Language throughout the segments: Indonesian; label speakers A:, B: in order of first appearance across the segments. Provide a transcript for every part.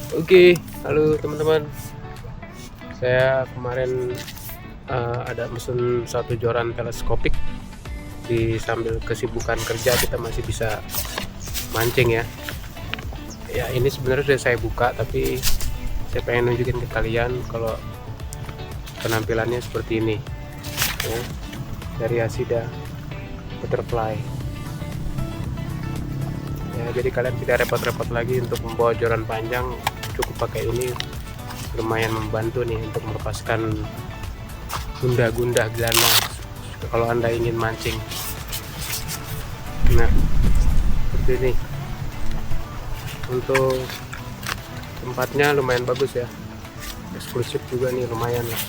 A: Oke, halo teman-teman. Saya kemarin ada mesen satu joran teleskopik. Sambil kesibukan kerja kita masih bisa mancing ya. Ya ini sebenarnya sudah saya buka, tapi saya pengen nunjukin ke kalian kalau penampilannya seperti ini. Ya, dari Hasida Butterfly. Ya, jadi kalian tidak repot-repot lagi untuk membawa joran panjang, cukup pakai ini. Lumayan membantu nih untuk melepaskan gundah-gundah ganas kalau Anda ingin mancing. Nah, seperti ini. Untuk tempatnya lumayan bagus ya, eksklusif juga nih, lumayan lah.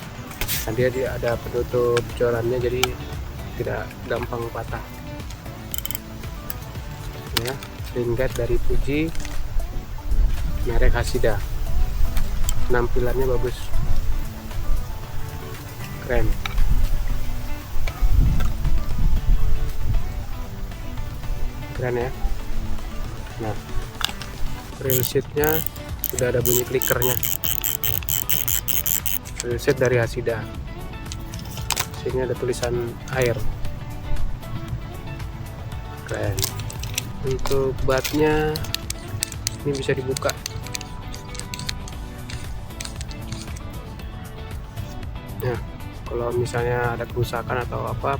A: Nah, dia ada penutup jorannya, jadi tidak gampang patah ya. Ringguide dari Fuji, merek Hasida. Penampilannya bagus, keren. Keren ya. Nah, reel sheetnya sudah ada bunyi klikernya. Reel sheet dari Hasida. Sini ada tulisan air. Keren. Untuk batnya ini bisa dibuka. Nah, kalau misalnya ada kerusakan atau apa,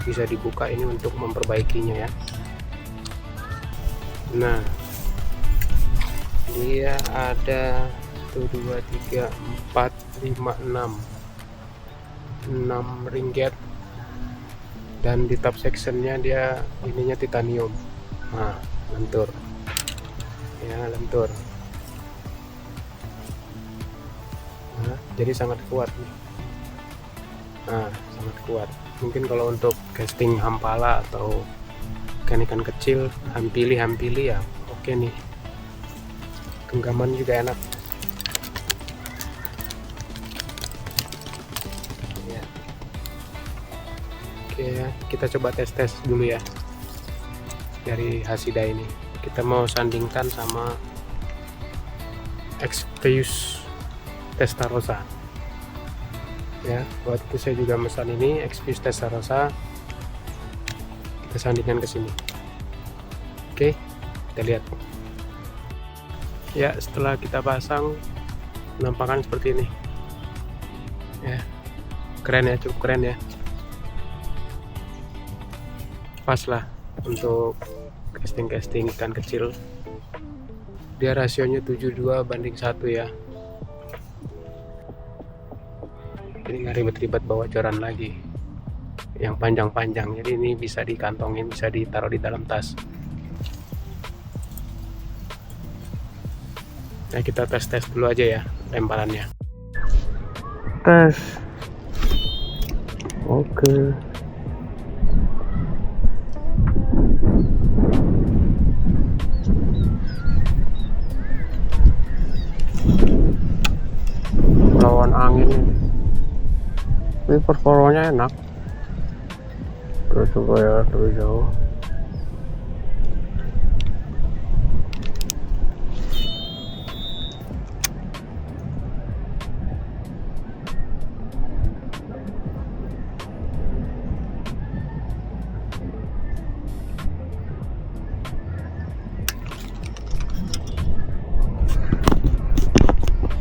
A: bisa dibuka ini untuk memperbaikinya ya. Nah, dia ada 1, 2, 3, 4, 5, 6 ringgit, dan di top sectionnya dia ininya titanium. Nah, lentur ya, lentur. Nah, jadi sangat kuat nih. Nah, sangat kuat. Mungkin kalau untuk casting hampala atau ikan-ikan kecil, hampili ya, oke nih. Genggaman juga enak ya. Oke ya, kita coba tes dulu ya dari Hasida ini. Kita mau sandingkan sama Xfuse Testarossa ya. Buat itu saya juga mesan ini Xfuse Testarossa. Kita sandingkan ke sini. Oke, kita lihat ya. Setelah kita pasang, penampakan seperti ini ya. Keren ya, cukup keren ya. Pas lah untuk casting ikan kecil. Dia rasionya 72:1 ya. Jadi nggak ribet-ribet bawa joran lagi yang panjang-panjang. Jadi ini bisa dikantongin, bisa ditaruh di dalam tas. Nah, kita tes dulu aja ya lemparannya. Tes. Oke. Lawan angin ini. Ini performanya enak. Terus coba ya dari jauh.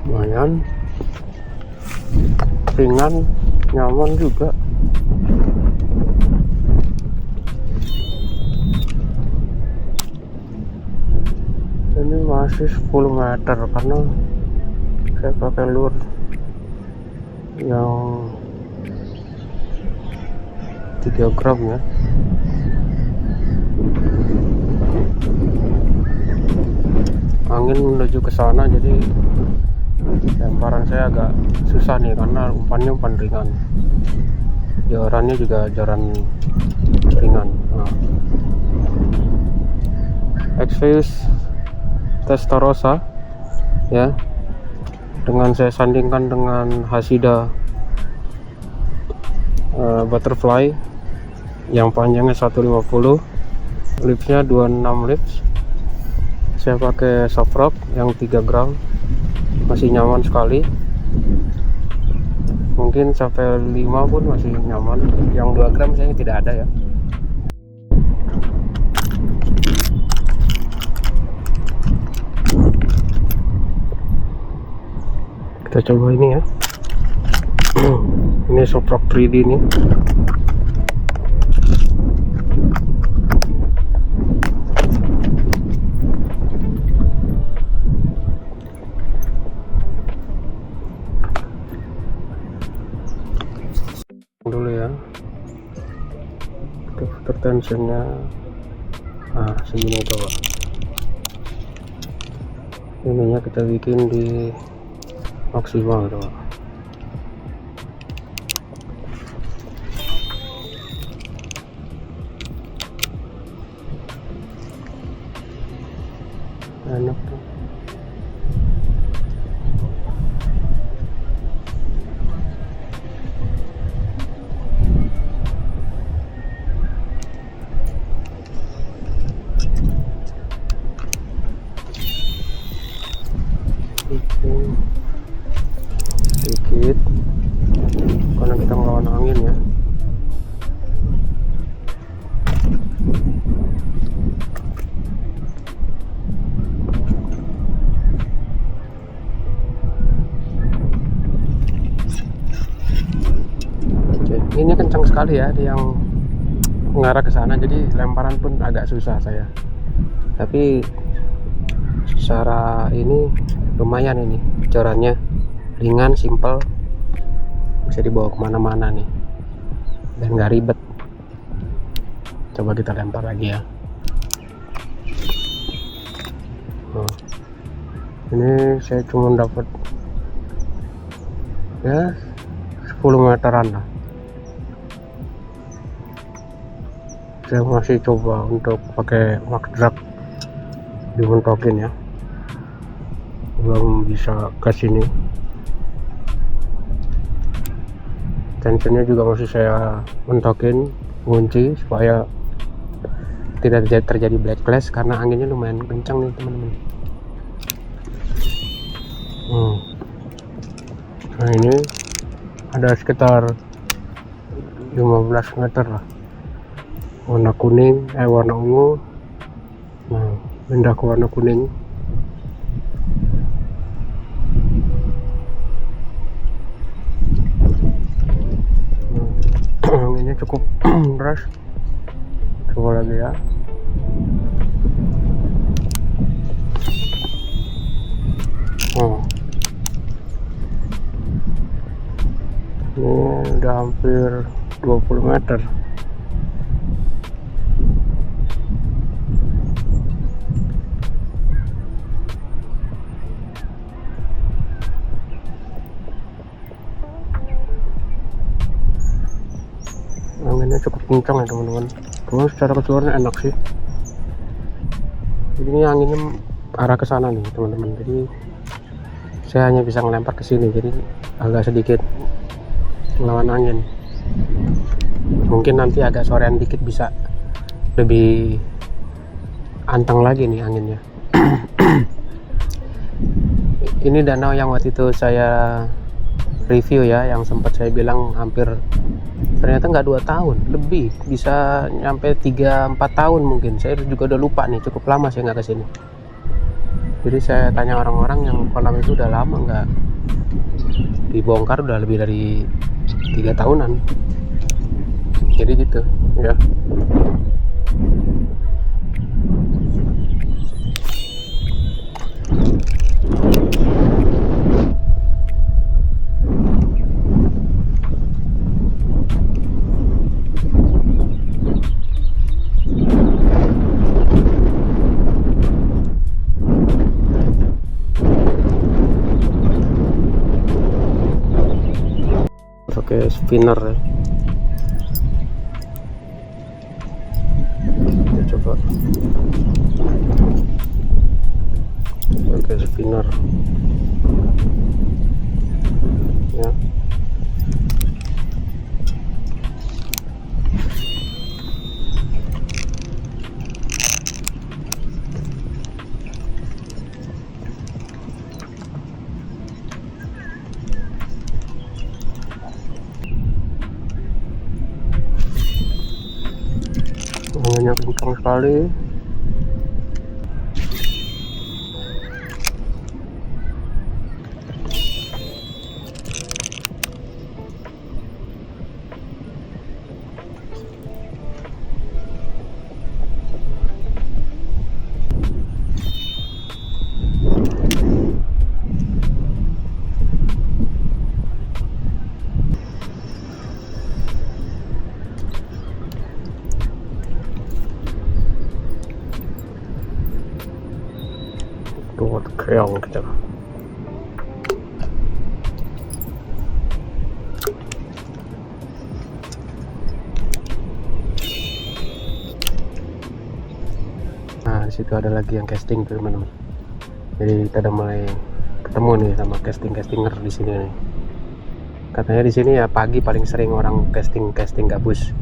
A: Lumayan ringan, nyaman juga. Ini masih 10 meter karena saya pakai lure yang 3 gram ya. Angin menuju ke sana, jadi lemparan saya agak susah nih karena umpannya umpan ringan. Jorannya juga joran ringan. Nah, Xfuse Testarossa ya, dengan saya sandingkan dengan Hasida Butterfly yang panjangnya 150, lipsnya 26 lips. Saya pakai soft rock yang 3 gram. masih nyaman sekali, mungkin sampai 5 pun masih nyaman. Yang 2 gram saya tidak ada ya. Kita coba ini ya. Ini Soproc 3D nih. Dulu ya, filter tensionnya segini coba. Ininya kita bikin di maksimal coba. Enak tuh. Sedikit karena kita melawan angin ya. Oke, ini kencang sekali ya, dia yang mengarah ke sana, jadi lemparan pun agak susah saya. Tapi secara ini lumayan, ini bocorannya ringan, simple, bisa dibawa kemana-mana nih dan nggak ribet. Coba kita lempar lagi ya. Ini saya cuma dapat ya 10 meteran lah. Saya masih coba untuk pakai max drag dimentokin ya, belum bisa ke sini. Tensionnya juga masih saya mentokin, kunci supaya tidak terjadi black flash karena anginnya lumayan kencang nih teman-teman. Nah ini ada sekitar 15 meter lah, warna kuning, warna ungu. Nah pindah ke warna kuning. Anginnya cukup deras. Coba lagi ya. Ini udah hampir 20 meter. Anginnya cukup kencang ya teman-teman. Cuma secara keseluruhan enak sih. Jadi ini anginnya arah ke sana nih teman-teman. Jadi saya hanya bisa ngelempar ke sini. Jadi agak sedikit melawan angin. Mungkin nanti agak sorean dikit bisa lebih anteng lagi nih anginnya. Ini danau yang waktu itu saya review ya, yang sempat saya bilang hampir, ternyata nggak 2 tahun, lebih, bisa nyampe 3-4 tahun mungkin. Saya juga udah lupa nih, cukup lama saya nggak kesini. Jadi saya tanya orang-orang yang kolam itu udah lama nggak dibongkar, udah lebih dari 3 tahunan. Jadi gitu ya. Pakai spinner ya. Coba pakai spinner ya. anginnya kencang sekali. Tuh keong kita. Nah, di situ ada lagi yang casting tuh teman-teman. Jadi kita udah mulai ketemu nih sama castinger di sini nih. Katanya di sini ya pagi paling sering orang casting gabus.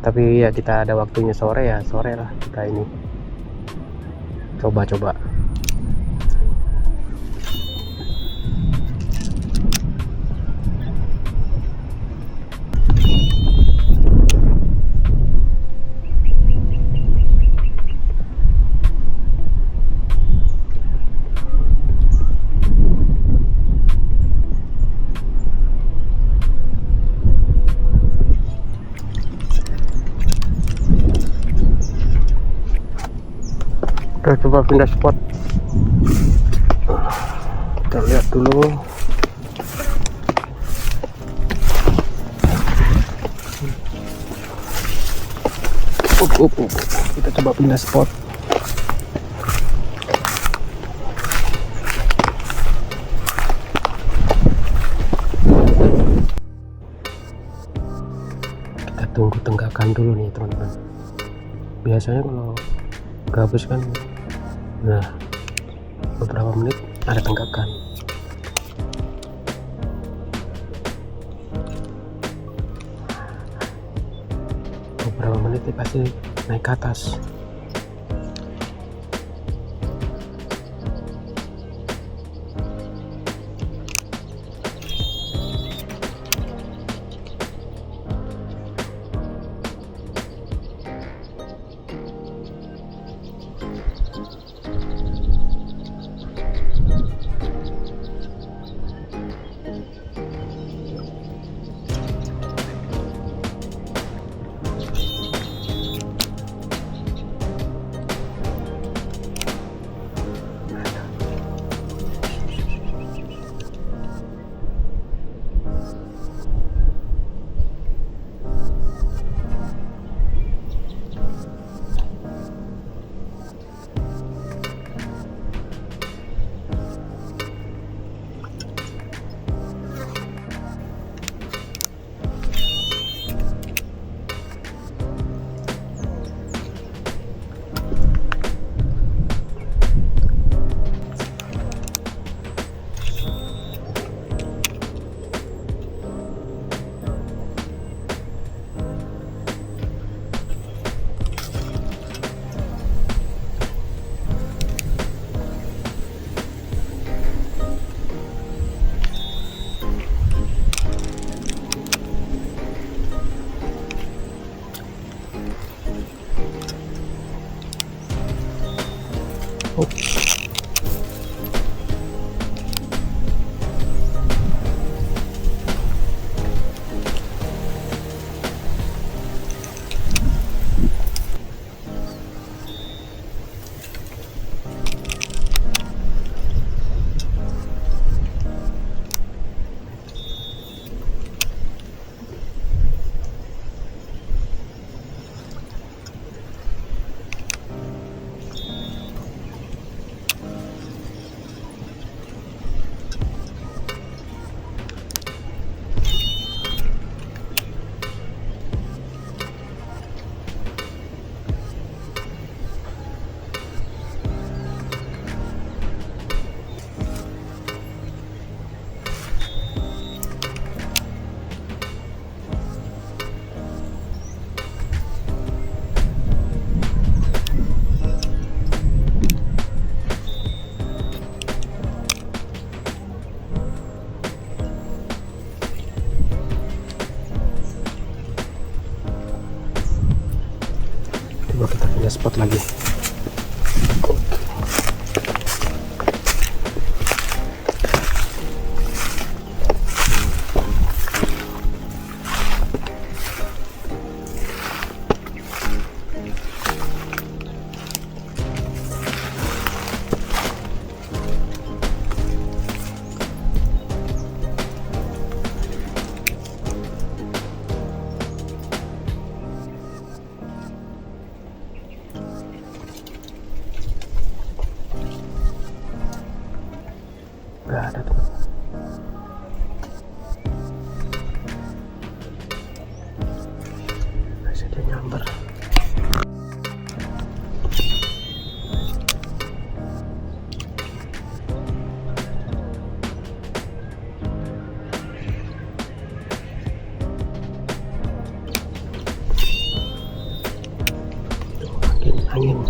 A: Tapi ya kita ada waktunya sore, ya sore lah kita ini coba-coba. Kita coba pindah spot. Kita lihat dulu. Kita coba pindah spot. Kita tunggu tenggakan dulu nih teman-teman. Biasanya kalau gabus kan, nah beberapa menit ada tenggakan. Beberapa menit dia pasti naik ke atas. Coba kita punya spot lagi. Nggak ada teman. Masih dia nyamber. Angin.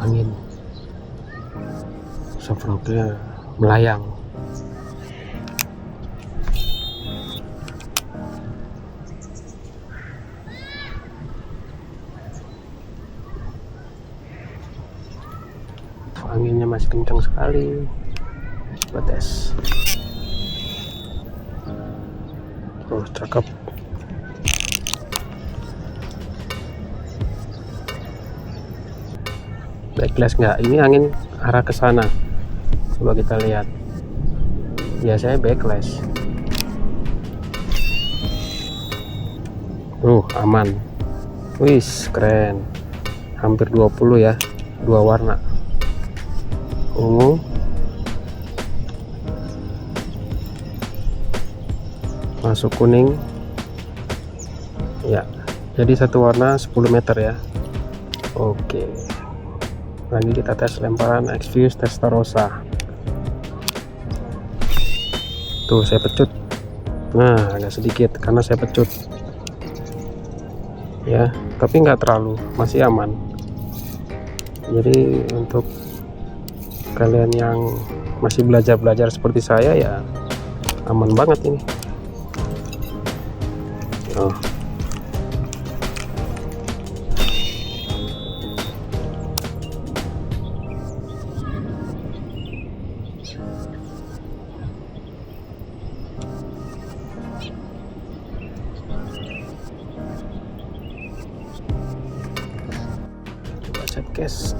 A: Angin, softrocknya melayang. Anginnya masih kencang sekali. Coba tes. Oh, cakep. Backlash nggak? Ini angin arah ke sana. Coba kita lihat. Biasanya backlash. Aman. Wis, keren. Hampir 20 ya. Dua warna. Ungu. Masuk kuning. Ya. Jadi satu warna 10 meter ya. Oke. Lagi kita tes lemparan Xfuse Testarossa. Tuh saya pecut. Nah, agak sedikit karena saya pecut. Ya, tapi nggak terlalu, masih aman. Jadi untuk kalian yang masih belajar seperti saya ya aman banget ini. Oh. Coba set case.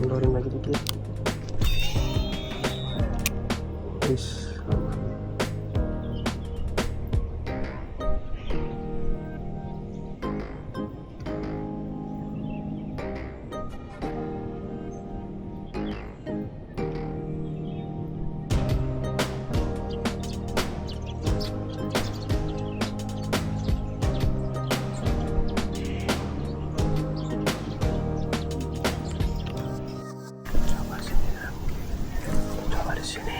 A: Kendorin lagi dikit. Wis, aman. Coba di sini.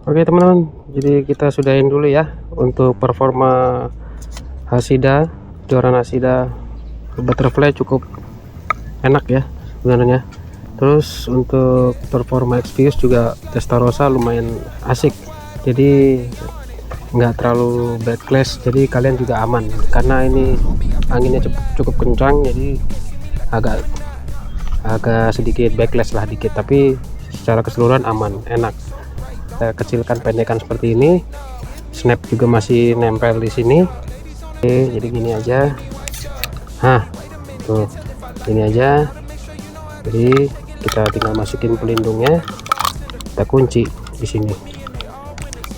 A: Oke teman-teman, jadi kita sudahin dulu ya untuk performa Hashida, joran Hashida butterfly cukup enak ya sebenarnya. Terus untuk performa Exvius juga Testarossa lumayan asik, jadi nggak terlalu backlash, jadi kalian juga aman karena ini anginnya cukup kencang, jadi agak sedikit backlash lah dikit, tapi secara keseluruhan aman, enak. Kita kecilkan, pendekkan seperti ini, snap juga masih nempel di sini. Oke, jadi gini aja. Tuh ini aja, jadi kita tinggal masukin pelindungnya, kita kunci di sini.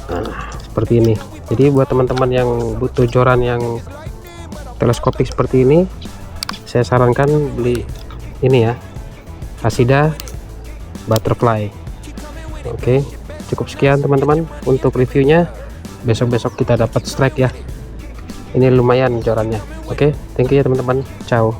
A: Nah, seperti ini. Jadi buat teman-teman yang butuh joran yang teleskopik seperti ini, saya sarankan beli ini ya, Hashida butterfly. Oke, cukup sekian teman-teman untuk reviewnya. Besok-besok kita dapat strike ya, ini lumayan jorannya. Oke, thank you ya teman-teman, ciao.